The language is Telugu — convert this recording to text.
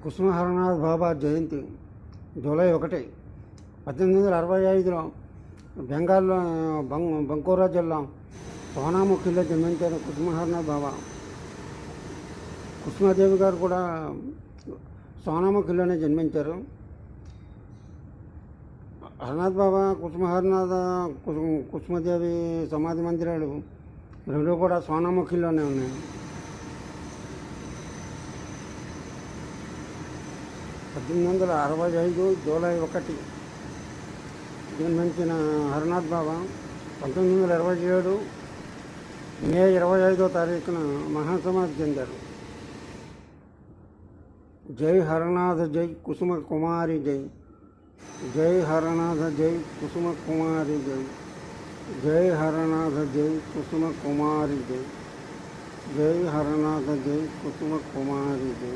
కుసుమ హరనాథ్ బాబా జయంతి జూలై 1, 1865లో బెంగాల్లో బంకురా జిల్లా సోనాముఖిలో జన్మించారు కుసుమ హరనాథ్ బాబా. కుసుమాదేవి గారు కూడా సోనాముఖిలోనే జన్మించారు. హరనాథ్ బాబా, కుసుమదేవి సమాధి మందిరాలు రెండు కూడా సోనాముఖిలోనే ఉన్నాయి. 1865 జూలై 1 జన్మించిన హరనాథ్ బాబా 1927 మే 25వ తారీఖున మహాసమాధి చెందారు. జై హరనాథ జై కుసుమ కుమారి జై. జై హరనాథ జై కుసుమ కుమారి జై. జై హరనాథ జై కుసుమ కుమారి జై. జై హరనాథ జై కుసుమ కుమారి జై.